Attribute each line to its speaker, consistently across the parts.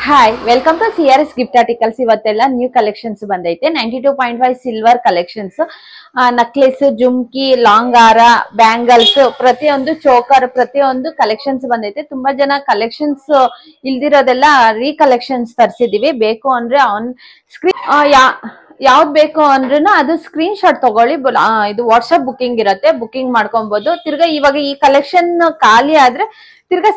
Speaker 1: Hi welcome to CRS gift articles. ಇವತ್ತೆಲ್ಲ new collections ಬಂದೈತೆ. 92.5 silver collections, necklace, jhumki, long ಹಾರ, bangles, ಪ್ರತಿಯೊಂದು choker, ಪ್ರತಿಯೊಂದು ಕಲೆಕ್ಷನ್ಸ್ ಬಂದೈತೆ. ತುಂಬಾ ಜನ ಕಲೆಕ್ಷನ್ಸ್ ಇಲ್ದಿರೋದೆಲ್ಲ ರೀಕಲೆಕ್ಷನ್ಸ್ ತರಿಸಿದೀವಿ. ಬೇಕು ಅಂದ್ರೆ ಆನ್ ಸ್ಕ್ರೀನ್ ಯಾವ್ದು ಬೇಕು ಅಂದ್ರೂ ಅದು ಸ್ಕ್ರೀನ್ ಶಾಟ್ ತಗೊಳ್ಳಿ. ಇದು ವಾಟ್ಸ್ಆಪ್ ಬುಕಿಂಗ್ ಇರತ್ತೆ, ಬುಕಿಂಗ್ ಮಾಡ್ಕೊಬಹುದು. ತಿರ್ಗಾ ಇವಾಗ ಈ ಕಲೆಕ್ಷನ್ ಖಾಲಿ ಆದ್ರೆ ತಿರ್ಗಾ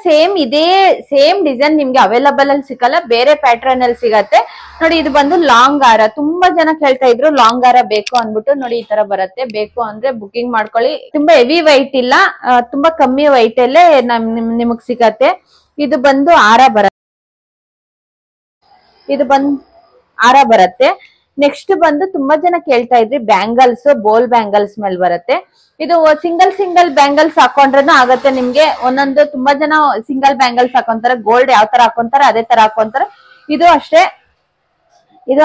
Speaker 1: ಇದೇ ಸೇಮ್ ಡಿಸೈನ್ ನಿಮ್ಗೆ ಅವೈಲಬಲ್ ಅಲ್ಲಿ ಸಿಗಲ್ಲ, ಬೇರೆ ಪ್ಯಾಟರ್ನ್ ಅಲ್ಲಿ ಸಿಗತ್ತೆ. ನೋಡಿ, ಇದು ಬಂದು ಲಾಂಗ್ ಹಾರ. ತುಂಬಾ ಜನ ಕೇಳ್ತಾ ಇದ್ರು ಲಾಂಗ್ ಹಾರ ಬೇಕು ಅಂದ್ಬಿಟ್ಟು. ನೋಡಿ, ಈ ತರ ಬರುತ್ತೆ. ಬೇಕು ಅಂದ್ರೆ ಬುಕಿಂಗ್ ಮಾಡ್ಕೊಳ್ಳಿ. ತುಂಬಾ ಹೆವಿ ವೈಟ್ ಇಲ್ಲ, ತುಂಬಾ ಕಮ್ಮಿ ವೈಟ್ ಅಲ್ಲೇ ನಿಮಗ್ ಸಿಗತ್ತೆ. ಇದು ಬಂದು ಹಾರ ಬರುತ್ತೆ. ಇದು ಬಂದು ಹಾರ ಬರುತ್ತೆ. ನೆಕ್ಸ್ಟ್ ಬಂದು ತುಂಬಾ ಜನ ಕೇಳ್ತಾ ಇದ್ರಿ ಬ್ಯಾಂಗಲ್ಸ್, ಬೋಲ್ ಬ್ಯಾಂಗಲ್ಸ್ ಮೇಲೆ ಬರುತ್ತೆ. ಇದು ಸಿಂಗಲ್ ಬ್ಯಾಂಗಲ್ಸ್ ಹಾಕೊಂಡ್ರೇನು ಆಗತ್ತೆ ನಿಮ್ಗೆ. ಒಂದೊಂದು ತುಂಬಾ ಜನ ಸಿಂಗಲ್ ಬ್ಯಾಂಗಲ್ಸ್ ಹಾಕೊಂತಾರೆ, ಗೋಲ್ಡ್ ಯಾವ ತರ ಹಾಕೊಂತಾರೆ ಅದೇ ತರ ಹಾಕೊಂತಾರೆ. ಇದು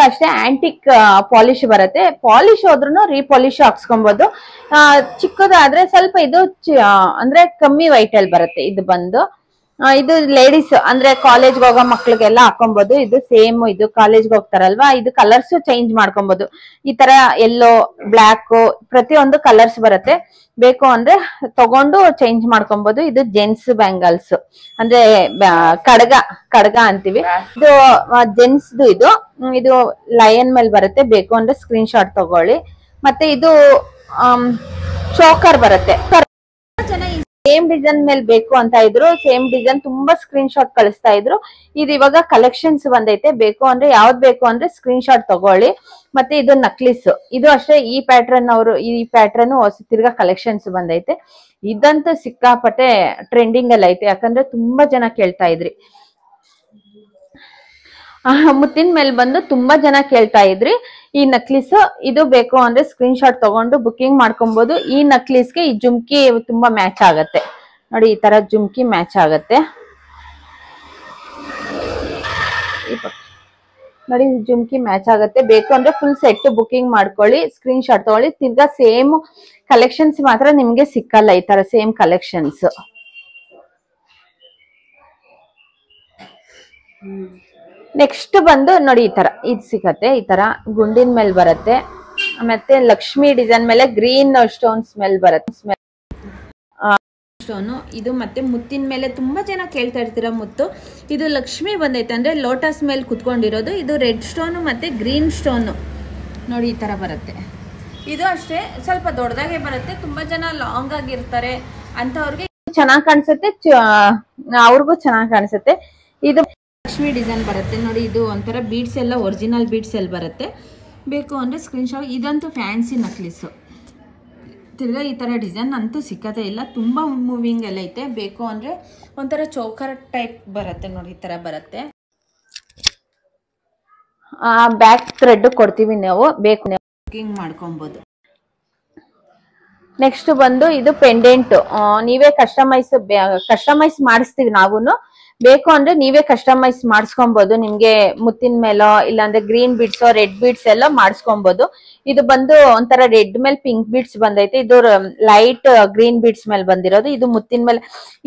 Speaker 1: ಅಷ್ಟೇ ಆಂಟಿಕ್ ಪಾಲಿಶ್ ಬರುತ್ತೆ. ಪಾಲಿಶ್ ಹೋದ್ರೂ ರೀಪಾಲಿಶ್ ಹಾಕ್ಸ್ಕೊಬಹುದು. ಚಿಕ್ಕದಾದ್ರೆ ಸ್ವಲ್ಪ ಇದು ಅಂದ್ರೆ ಕಮ್ಮಿ ವೈಟ್ ಅಲ್ಲಿ ಬರುತ್ತೆ. ಇದು ಬಂದು ಇದು ಲೇಡೀಸ್ ಅಂದ್ರೆ ಕಾಲೇಜ್ ಹೋಗೋ ಮಕ್ಳಿಗೆಲ್ಲ ಹಾಕೊಬಹುದು. ಇದು ಸೇಮ್, ಇದು ಕಾಲೇಜ್ಗೆ ಹೋಗ್ತಾರಲ್ವಾ, ಇದು ಕಲರ್ಸ್ ಚೇಂಜ್ ಮಾಡ್ಕೊಬಹುದು. ಈ ತರ ಯೆಲ್ಲೋ, ಬ್ಲಾಕ್, ಪ್ರತಿಯೊಂದು ಕಲರ್ಸ್ ಬರುತ್ತೆ. ಬೇಕು ಅಂದ್ರೆ ತಗೊಂಡು ಚೇಂಜ್ ಮಾಡ್ಕೊಬಹುದು. ಇದು ಜೆಂಟ್ಸ್ ಬ್ಯಾಂಗಲ್ಸ್ ಅಂದ್ರೆ ಕಡಗ ಅಂತೀವಿ. ಇದು ಜೆಂಟ್ಸ್ ಇದು ಲಯನ್ ಮೇಲೆ ಬರುತ್ತೆ. ಬೇಕು ಅಂದ್ರೆ ಸ್ಕ್ರೀನ್ ಶಾಟ್ ತಗೊಳ್ಳಿ. ಮತ್ತೆ ಇದು ಚೋಕರ್ ಬರುತ್ತೆ. ಸೇಮ್ ಡಿಸೈನ್ ಮೇಲೆ ಬೇಕು ಅಂತ ಇದ್ರು, ಸೇಮ್ ಡಿಸೈನ್ ತುಂಬಾ ಸ್ಕ್ರೀನ್ ಶಾಟ್ ಕಳಿಸ್ತಾ ಇದ್ರು. ಇದು ಇವಾಗ ಕಲೆಕ್ಷನ್ಸ್ ಬಂದೈತೆ. ಬೇಕು ಅಂದ್ರೆ ಯಾವ್ದು ಬೇಕು ಅಂದ್ರೆ ಸ್ಕ್ರೀನ್ ಶಾಟ್ ತಗೊಳ್ಳಿ. ಮತ್ತೆ ಇದು ನಕ್ಲಿಸ್, ಇದು ಅಷ್ಟೇ ಈ ಪ್ಯಾಟ್ರನ್ ತಿರ್ಗಾ ಕಲೆಕ್ಷನ್ಸ್ ಬಂದೈತೆ. ಇದಂತೂ ಸಿಕ್ಕಾಪಟ್ಟೆ ಟ್ರೆಂಡಿಂಗ್ ಅಲ್ಲಿ ಐತೆ, ಯಾಕಂದ್ರೆ ತುಂಬಾ ಜನ ಕೇಳ್ತಾ ಇದ್ರಿ. ಮುತ್ತಿನ ಮೇಲೆ ಬಂದು ತುಂಬಾ ಜನ ಕೇಳ್ತಾ ಇದ್ರಿ ಈ ನಕ್ಲಿಸ್. ಇದು ಬೇಕು ಅಂದ್ರೆ ಸ್ಕ್ರೀನ್ ಶಾಟ್ ತಗೊಂಡು ಬುಕಿಂಗ್ ಮಾಡ್ಕೊಬಹುದು. ಈ ನಕ್ಲಿಸ್ಗೆ ಈ ಜುಮ್ಕಿ ತುಂಬಾ ಮ್ಯಾಚ್ ಆಗತ್ತೆ. ನೋಡಿ, ಈ ತರ ಜುಮ್ಕಿ ಮ್ಯಾಚ್ ಆಗತ್ತೆ. ನೋಡಿ, ಜುಮ್ಕಿ ಮ್ಯಾಚ್ ಆಗತ್ತೆ. ಬೇಕು ಅಂದ್ರೆ ಫುಲ್ ಸೆಟ್ ಬುಕಿಂಗ್ ಮಾಡ್ಕೊಳ್ಳಿ, ಸ್ಕ್ರೀನ್ ಶಾಟ್ ತಗೊಳ್ಳಿ. ತಿರ್ಗಾ ಸೇಮ್ ಕಲೆಕ್ಷನ್ಸ್ ಮಾತ್ರ ನಿಮ್ಗೆ ಸಿಕ್ಕಲ್ಲ, ಈ ತರ ಸೇಮ್ ಕಲೆಕ್ಷನ್ಸ್. ನೆಕ್ಸ್ಟ್ ಬಂದು ನೋಡಿ, ಈ ತರ ಇದು ಸಿಗತ್ತೆ. ಈ ತರ ಗುಂಡಿನ ಮೇಲೆ ಬರುತ್ತೆ. ಮತ್ತೆ ಲಕ್ಷ್ಮಿ ಡಿಸೈನ್ ಮೇಲೆ ಗ್ರೀನ್ ಸ್ಟೋನ್ಸ್ ಮೇಲೆ ಬರುತ್ತೆ. ಸ್ಟೋನು ಇದು ಮತ್ತೆ ಮುತ್ತಿನ ಮೇಲೆ ತುಂಬಾ ಜನ ಕೇಳ್ತಾ ಇರ್ತೀರಾ ಮುತ್ತು. ಇದು ಲಕ್ಷ್ಮಿ ಬಂದೈತೆ ಅಂದ್ರೆ ಲೋಟಸ್ ಮೇಲೆ ಕುತ್ಕೊಂಡಿರೋದು. ಇದು ರೆಡ್ ಸ್ಟೋನು ಮತ್ತೆ ಗ್ರೀನ್ ಸ್ಟೋನು. ನೋಡಿ, ಈ ತರ ಬರುತ್ತೆ. ಇದು ಅಷ್ಟೇ ಸ್ವಲ್ಪ ದೊಡ್ಡದಾಗೆ ಬರುತ್ತೆ. ತುಂಬಾ ಜನ ಲಾಂಗ್ ಆಗಿರ್ತಾರೆ ಅಂತವ್ರಿಗೆ ಚೆನ್ನಾಗಿ ಕಾಣಿಸುತ್ತೆ, ಅವ್ರಿಗೂ ಚೆನ್ನಾಗಿ ಕಾಣಿಸುತ್ತೆ. ಇದು ಲಕ್ಷ್ಮಿ ಡಿಸೈನ್ ಬರುತ್ತೆ. ನೋಡಿ, ಇದು ಒಂಥರ ಬೀಡ್ಸ್ ಎಲ್ಲ ಒರಿಜಿನಲ್ ಬೀಡ್ಸ್ ಎಲ್ಲ ಬರುತ್ತೆ. ಬೇಕು ಅಂದ್ರೆ ಸ್ಕ್ರೀನ್ ಶಾಟ್. ಇದಂತೂ ಫ್ಯಾನ್ಸಿ ನಕ್ಲಿಸ್. ತಿರ್ಗಾ ಈ ತರ ಡಿಸೈನ್ ಅಂತೂ ಸಿಕ್ಕದೇ ಇಲ್ಲ, ತುಂಬಾ ಮೂವಿಂಗ್ ಎಲ್ಲ ಐತೆ. ಬೇಕು ಅಂದ್ರೆ ಒಂಥರ ಚೌಕರ್ ಟೈಪ್ ಬರುತ್ತೆ. ನೋಡಿ, ಈ ತರ ಬರುತ್ತೆ. ಬ್ಯಾಕ್ ಥ್ರೆಡ್ ಕೊಡ್ತೀವಿ, ನಾವು ಬೇಕು ಬುಕಿಂಗ್ ಮಾಡ್ಕೊಬಹುದು. ನೆಕ್ಸ್ಟ್ ಬಂದು ಇದು ಪೆಂಡೆಂಟ್. ನೀವೇ ಕಸ್ಟಮೈಸ್ ಮಾಡಿಸ್ತೀವಿ ನಾವುನು. ಬೇಕು ಅಂದ್ರೆ ನೀವೇ ಕಸ್ಟಮೈಸ್ ಮಾಡಿಸ್ಕೊಬಹುದು. ನಿಮ್ಗೆ ಮುತ್ತಿನ ಮೇಲೋ ಇಲ್ಲಾಂದ್ರೆ ಗ್ರೀನ್ ಬೀಡ್ಸ್, ರೆಡ್ ಬೀಡ್ಸ್ ಎಲ್ಲ ಮಾಡಿಸ್ಕೊಬಹುದು. ಇದು ಬಂದು ಒಂಥರ ರೆಡ್ ಮೇಲೆ ಪಿಂಕ್ ಬೀಡ್ಸ್ ಬಂದೈತೆ. ಇದು ಲೈಟ್ ಗ್ರೀನ್ ಬೀಡ್ಸ್ ಮೇಲೆ ಬಂದಿರೋದು. ಇದು ಮುತ್ತಿನ ಮೇಲೆ.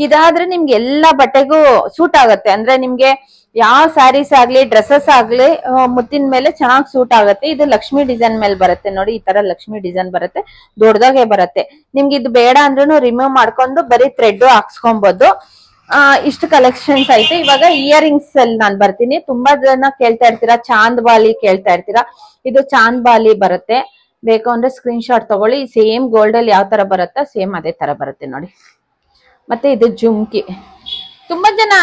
Speaker 1: ಇದಾದ್ರೆ ನಿಮ್ಗೆ ಎಲ್ಲಾ ಬಟ್ಟೆಗೂ ಸೂಟ್ ಆಗತ್ತೆ. ಅಂದ್ರೆ ನಿಮ್ಗೆ ಯಾವ ಸ್ಯಾರೀಸ್ ಆಗ್ಲಿ ಡ್ರೆಸ್ಸಸ್ ಆಗ್ಲಿ ಮುತ್ತಿನ ಮೇಲೆ ಚೆನ್ನಾಗಿ ಸೂಟ್ ಆಗುತ್ತೆ. ಇದು ಲಕ್ಷ್ಮಿ ಡಿಸೈನ್ ಮೇಲೆ ಬರುತ್ತೆ. ನೋಡಿ, ಈ ತರ ಲಕ್ಷ್ಮಿ ಡಿಸೈನ್ ಬರುತ್ತೆ, ದೊಡ್ಡದಾಗೆ ಬರುತ್ತೆ. ನಿಮ್ಗೆ ಇದು ಬೇಡ ಅಂದ್ರೂ ರಿಮೂವ್ ಮಾಡ್ಕೊಂಡು ಬರೀ ಥ್ರೆಡ್ ಹಾಕ್ಸ್ಕೊಬಹುದು. ಇಷ್ಟು ಕಲೆಕ್ಷನ್ಸ್ ಐತೆ. ಇವಾಗ ಇಯರಿಂಗ್ಸ್ ಅಲ್ಲಿ ನಾನು ಬರ್ತೀನಿ. ತುಂಬಾ ಜನ ಕೇಳ್ತಾ ಇರ್ತೀರಾ ಚಾಂದ್ ಬಾಲಿ ಕೇಳ್ತಾ ಇರ್ತೀರಾ. ಇದು ಚಾಂದ್ ಬಾಲಿ ಬರುತ್ತೆ. ಬೇಕು ಅಂದ್ರೆ ಸ್ಕ್ರೀನ್ ಶಾಟ್ ತಗೊಳ್ಳಿ. ಸೇಮ್ ಗೋಲ್ಡ್ ಅಲ್ಲಿ ಯಾವ ತರ ಬರುತ್ತಾ ಸೇಮ್ ಅದೇ ತರ ಬರುತ್ತೆ. ನೋಡಿ, ಮತ್ತೆ ಇದು ಜುಮ್ಕಿ. ತುಂಬಾ ಜನ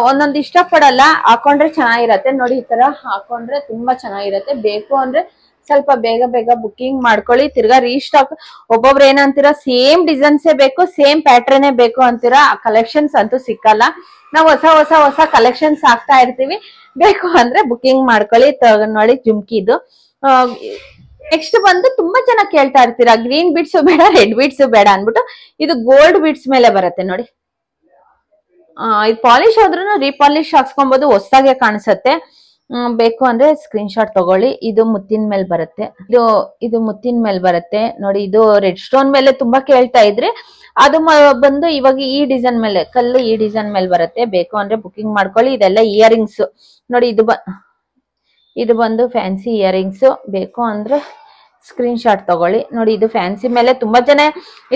Speaker 1: ಒಂದೊಂದು ಇಷ್ಟ ಪಡಲ್ಲ, ಹಾಕೊಂಡ್ರೆ ಚೆನ್ನಾಗಿರತ್ತೆ. ನೋಡಿ, ಈ ತರ ಹಾಕೊಂಡ್ರೆ ತುಂಬಾ ಚೆನ್ನಾಗಿರತ್ತೆ. ಬೇಕು ಅಂದ್ರೆ ಸ್ವಲ್ಪ ಬೇಗ ಬುಕಿಂಗ್ ಮಾಡ್ಕೊಳ್ಳಿ. ತಿರ್ಗಾ ರೀಸ್ಟಾಕ್. ಒಬ್ಬೊಬ್ರು ಏನಂತೀರಾ ಸೇಮ್ ಡಿಸೈನ್ಸೇ ಬೇಕು, ಸೇಮ್ ಪ್ಯಾಟ್ರನ್ ಬೇಕು ಅಂತೀರಾ. ಆ ಕಲೆಕ್ಷನ್ಸ್ ಅಂತೂ ಸಿಕ್ಕಲ್ಲ. ನಾವು ಹೊಸ ಕಲೆಕ್ಷನ್ಸ್ ಹಾಕ್ತಾ ಇರ್ತೀವಿ. ಬೇಕು ಅಂದ್ರೆ ಬುಕಿಂಗ್ ಮಾಡ್ಕೊಳ್ಳಿ. ನೋಡಿ, ಜುಮ್ಕಿದು. ನೆಕ್ಸ್ಟ್ ಬಂದು ತುಂಬಾ ಜನ ಕೇಳ್ತಾ ಇರ್ತೀರಾ ಗ್ರೀನ್ ಬೀಡ್ಸ್ ಬೇಡ, ರೆಡ್ ಬೀಡ್ಸ್ ಬೇಡ ಅನ್ಬಿಟ್ಟು. ಇದು ಗೋಲ್ಡ್ ಬೀಡ್ಸ್ ಮೇಲೆ ಬರುತ್ತೆ. ನೋಡಿ, ಇದು ಪಾಲಿಶ್ ಆದ್ರೂ ರೀಪಾಲಿಶ್ ಹಾಕ್ಸ್ಕೊಬಹುದು, ಹೊಸದಾಗೆ ಕಾಣಿಸುತ್ತೆ. ಬೇಕು ಅಂದ್ರೆ ಸ್ಕ್ರೀನ್ ಶಾಟ್ ತಗೊಳ್ಳಿ. ಇದು ಮುತ್ತಿನ ಮೇಲೆ ಬರುತ್ತೆ. ಇದು ಮುತ್ತಿನ ಮೇಲೆ ಬರುತ್ತೆ. ನೋಡಿ, ಇದು ರೆಡ್ ಸ್ಟೋನ್ ಮೇಲೆ ತುಂಬಾ ಕೇಳ್ತಾ ಇದ್ರಿ. ಅದು ಬಂದು ಇವಾಗ ಈ ಡಿಸೈನ್ ಮೇಲೆ ಕಲ್ಲು ಈ ಡಿಸೈನ್ ಮೇಲೆ ಬರುತ್ತೆ. ಬೇಕು ಅಂದ್ರೆ ಬುಕಿಂಗ್ ಮಾಡ್ಕೊಳ್ಳಿ. ಇದೆಲ್ಲ ಇಯರಿಂಗ್ಸ್ ನೋಡಿ. ಇದು ಬಂದು ಫ್ಯಾನ್ಸಿ ಇಯರಿಂಗ್ಸ್. ಬೇಕು ಅಂದ್ರೆ ಸ್ಕ್ರೀನ್ ಶಾಟ್ ತಗೊಳ್ಳಿ. ನೋಡಿ ಇದು ಫ್ಯಾನ್ಸಿ ಮೇಲೆ ತುಂಬಾ ಜನ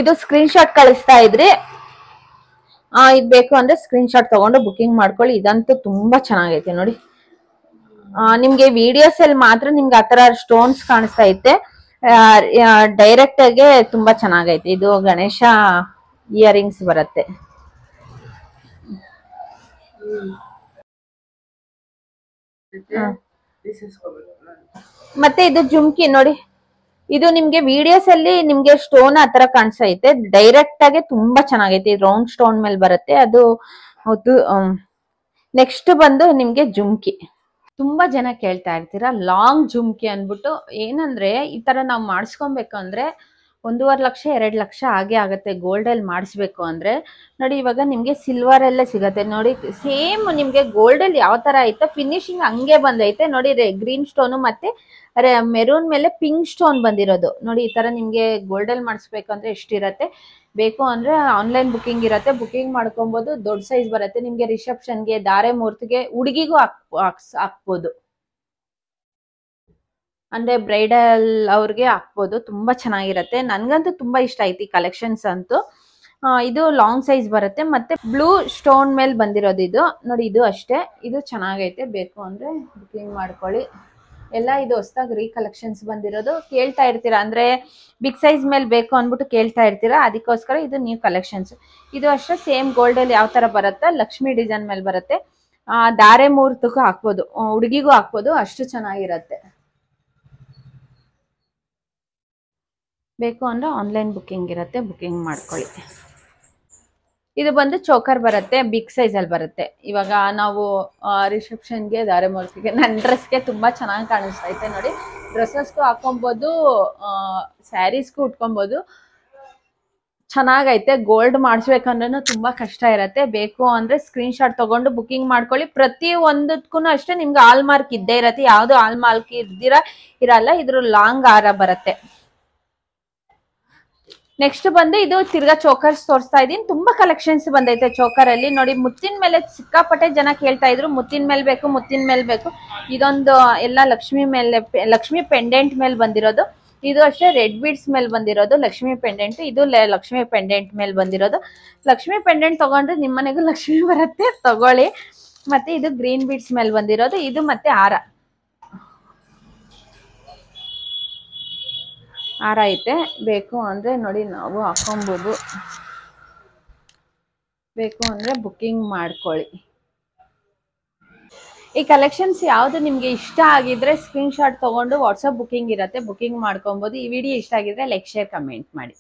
Speaker 1: ಇದು ಸ್ಕ್ರೀನ್ ಶಾಟ್ ಕಳಿಸ್ತಾ ಇದ್ರಿ. ಇದು ಬೇಕು ಅಂದ್ರೆ ಸ್ಕ್ರೀನ್ ಶಾಟ್ ತಗೊಂಡು ಬುಕಿಂಗ್ ಮಾಡ್ಕೊಳ್ಳಿ. ಇದಂತೂ ತುಂಬಾ ಚೆನ್ನಾಗೈತೆ ನೋಡಿ. ನಿಮ್ಗೆ ವಿಡಿಯೋಸ್ ಅಲ್ಲಿ ಮಾತ್ರ ನಿಮ್ಗೆ ಆತರ ಸ್ಟೋನ್ಸ್ ಕಾಣಿಸ್ತಾ ಐತೆ. ಡೈರೆಕ್ಟ್ ಆಗಿ ತುಂಬಾ ಚೆನ್ನಾಗೈತೆ. ಇದು ಗಣೇಶ ಇಯರಿಂಗ್ಸ್ ಬರುತ್ತೆ. ಮತ್ತೆ ಇದು ಜುಮ್ಕಿ ನೋಡಿ. ಇದು ನಿಮ್ಗೆ ವಿಡಿಯೋಸ್ ಅಲ್ಲಿ ನಿಮ್ಗೆ ಸ್ಟೋನ್ ಆತರ ಕಾಣಿಸೈತೆ. ಡೈರೆಕ್ಟ್ ಆಗಿ ತುಂಬಾ ಚೆನ್ನಾಗೈತೆ. ರೌಂಡ್ ಸ್ಟೋನ್ ಮೇಲೆ ಬರುತ್ತೆ ಅದು. ನೆಕ್ಸ್ಟ್ ಬಂದು ನಿಮ್ಗೆ ಜುಮ್ಕಿ. ತುಂಬಾ ಜನ ಕೇಳ್ತಾ ಇರ್ತೀರಾ ಲಾಂಗ್ ಜುಮ್ಕಿ ಅನ್ಬಿಟ್ಟು. ಏನಂದ್ರೆ ಈ ತರ ನಾವ್ ಮಾಡಿಸ್ಕೊಬೇಕು ಅಂದ್ರೆ 1.5 ಲಕ್ಷ 2 ಲಕ್ಷ ಹಾಗೆ ಆಗತ್ತೆ ಗೋಲ್ಡ್ ಅಲ್ಲಿ ಮಾಡಿಸ್ಬೇಕು ಅಂದ್ರೆ. ನೋಡಿ ಇವಾಗ ನಿಮ್ಗೆ ಸಿಲ್ವರ್ ಅಲ್ಲೇ ಸಿಗತ್ತೆ ನೋಡಿ. ಸೇಮ್ ನಿಮ್ಗೆ ಗೋಲ್ಡ್ ಅಲ್ಲಿ ಯಾವ ತರ ಐತೆ ಫಿನಿಶಿಂಗ್ ಹಂಗೆ ಬಂದೈತೆ ನೋಡಿ. ಗ್ರೀನ್ ಸ್ಟೋನ್ ಮತ್ತೆ ಮೆರೂನ್ ಮೇಲೆ ಪಿಂಕ್ ಸ್ಟೋನ್ ಬಂದಿರೋದು ನೋಡಿ. ಈ ತರ ನಿಮ್ಗೆ ಗೋಲ್ಡ್ ಅಲ್ಲಿ ಮಾಡಿಸ್ಬೇಕು ಅಂದ್ರೆ ಎಷ್ಟಿರತ್ತೆ. ಬೇಕು ಅಂದ್ರೆ ಆನ್ಲೈನ್ ಬುಕಿಂಗ್ ಇರತ್ತೆ. ಬುಕಿಂಗ್ ಮಾಡ್ಕೊಬಹುದು. ದೊಡ್ಡ ಸೈಜ್ ಬರುತ್ತೆ ನಿಮ್ಗೆ. ರಿಸೆಪ್ಷನ್ಗೆ, ಧಾರೆ ಮುಹೂರ್ತಿಗೆ, ಹುಡುಗಿಗೂ ಹಾಕ್ಬೋದು. ಅಂದ್ರೆ ಬ್ರೈಡಲ್ ಅವ್ರಿಗೆ ಹಾಕ್ಬೋದು. ತುಂಬಾ ಚೆನ್ನಾಗಿರತ್ತೆ. ನನ್ಗಂತೂ ತುಂಬಾ ಇಷ್ಟ ಆಯ್ತು ಈ ಕಲೆಕ್ಷನ್ಸ್ ಅಂತೂ. ಇದು ಲಾಂಗ್ ಸೈಜ್ ಬರುತ್ತೆ. ಮತ್ತೆ ಬ್ಲೂ ಸ್ಟೋನ್ ಮೇಲೆ ಬಂದಿರೋದು ಇದು ನೋಡಿ. ಇದು ಅಷ್ಟೇ. ಇದು ಚೆನ್ನಾಗೈತೆ. ಬೇಕು ಅಂದ್ರೆ ಬುಕಿಂಗ್ ಮಾಡ್ಕೊಳ್ಳಿ. ಎಲ್ಲ ಇದು ಹೊಸದಾಗಿ ರೀಕಲೆಕ್ಷನ್ಸ್ ಬಂದಿರೋದು. ಕೇಳ್ತಾ ಇರ್ತೀರಾ ಅಂದ್ರೆ ಬಿಗ್ ಸೈಜ್ ಮೇಲೆ ಬೇಕು ಅಂದ್ಬಿಟ್ಟು ಕೇಳ್ತಾ ಇರ್ತೀರಾ. ಅದಕ್ಕೋಸ್ಕರ ಇದು ನ್ಯೂ ಕಲೆಕ್ಷನ್ಸ್. ಇದು ಅಷ್ಟೇ ಸೇಮ್ ಗೋಲ್ಡ್ ಅಲ್ಲಿ ಯಾವ ತರ ಬರುತ್ತೆ ಲಕ್ಷ್ಮಿ ಡಿಸೈನ್ ಮೇಲೆ ಬರುತ್ತೆ. ಧಾರೆ ಮುಹೂರ್ತಕ್ಕೂ ಹಾಕ್ಬೋದು, ಹುಡುಗಿಗೂ ಹಾಕ್ಬೋದು. ಅಷ್ಟು ಚೆನ್ನಾಗಿರತ್ತೆ. ಬೇಕು ಅಂದ್ರೆ ಆನ್ಲೈನ್ ಬುಕಿಂಗ್ ಇರುತ್ತೆ. ಬುಕಿಂಗ್ ಮಾಡ್ಕೊಳ್ಳಿ. ಇದು ಬಂದು ಚೋಕರ್ ಬರುತ್ತೆ. ಬಿಗ್ ಸೈಜ್ ಅಲ್ಲಿ ಬರುತ್ತೆ. ಇವಾಗ ನಾವು ರಿಸೆಪ್ಷನ್ಗೆ, ಧಾರೆ ಮುಹೂರ್ತಿಗೆ, ನನ್ನ ಡ್ರೆಸ್ಗೆ ತುಂಬಾ ಚೆನ್ನಾಗಿ ಕಾಣಿಸ್ತಾ ಐತೆ ನೋಡಿ. ಡ್ರೆಸ್ಸಸ್ಗೂ ಹಾಕೊಬಹುದು, ಸ್ಯಾರೀಸ್ಗೂ ಉಟ್ಕೊಬಹುದು. ಚೆನ್ನಾಗೈತೆ. ಗೋಲ್ಡ್ ಮಾಡಿಸ್ಬೇಕಂದ್ರೂ ತುಂಬಾ ಕಷ್ಟ ಇರತ್ತೆ. ಬೇಕು ಅಂದ್ರೆ ಸ್ಕ್ರೀನ್ ಶಾಟ್ ತಗೊಂಡು ಬುಕಿಂಗ್ ಮಾಡ್ಕೊಳ್ಳಿ. ಪ್ರತಿ ಒಂದಕ್ಕೂ ಅಷ್ಟೇ ನಿಮ್ಗೆ ಹಾಲ್ ಮಾರ್ಕ್ ಇದ್ದೇ ಇರತ್ತೆ. ಯಾವ್ದು ಹಾಲ್ ಮಾರ್ಕ್ ಇರಲ್ಲ. ಇದ್ರ ಲಾಂಗ್ ಹಾರ ಬರುತ್ತೆ. ನೆಕ್ಸ್ಟ್ ಬಂದು ಇದು ತಿರ್ಗಾ ಚೋಕರ್ಸ್ ತೋರಿಸ್ತಾ ಇದೀನಿ. ತುಂಬಾ ಕಲೆಕ್ಷನ್ಸ್ ಬಂದೈತೆ ಚೋಕರ್ ಅಲ್ಲಿ ನೋಡಿ. ಮುತ್ತಿನ ಮೇಲೆ ಸಿಕ್ಕಾಪಟ್ಟೆ ಜನ ಕೇಳ್ತಾ ಇದ್ರು. ಮುತ್ತಿನ ಮೇಲೆ ಬೇಕು, ಮುತ್ತಿನ ಮೇಲೆ ಬೇಕು. ಇದೊಂದು ಎಲ್ಲ ಲಕ್ಷ್ಮಿ ಪೆಂಡೆಂಟ್ ಮೇಲೆ ಬಂದಿರೋದು. ಇದು ಅಷ್ಟೇ ರೆಡ್ ಬೀಡ್ಸ್ ಮೇಲೆ ಬಂದಿರೋದು ಲಕ್ಷ್ಮಿ ಪೆಂಡೆಂಟ್. ಇದು ಲಕ್ಷ್ಮಿ ಪೆಂಡೆಂಟ್ ಮೇಲೆ ಬಂದಿರೋದು. ಲಕ್ಷ್ಮಿ ಪೆಂಡೆಂಟ್ ತಗೊಂಡ್ರೆ ನಿಮ್ಮನೆಗೂ ಲಕ್ಷ್ಮಿ ಬರುತ್ತೆ, ತಗೊಳ್ಳಿ. ಮತ್ತೆ ಇದು ಗ್ರೀನ್ ಬೀಡ್ಸ್ ಮೇಲೆ ಬಂದಿರೋದು. ಇದು ಮತ್ತೆ ಹಾರ ಐತೆ. ಬೇಕು ಅಂದ್ರೆ ನೋಡಿ ನಾವು ಹಾಕೊಬಹುದು. ಬೇಕು ಅಂದ್ರೆ ಬುಕಿಂಗ್ ಮಾಡ್ಕೊಳ್ಳಿ. ಈ ಕಲೆಕ್ಷನ್ಸ್ ಯಾವ್ದು ನಿಮ್ಗೆ ಇಷ್ಟ ಆಗಿದ್ರೆ ಸ್ಕ್ರೀನ್ ಶಾಟ್ ತಗೊಂಡು ವಾಟ್ಸಪ್ ಬುಕಿಂಗ್ ಇರುತ್ತೆ, ಬುಕಿಂಗ್ ಮಾಡ್ಕೊಬಹುದು. ಈ ವಿಡಿಯೋ ಇಷ್ಟ ಆಗಿದ್ರೆ ಲೈಕ್, ಶೇರ್, ಕಮೆಂಟ್ ಮಾಡಿ.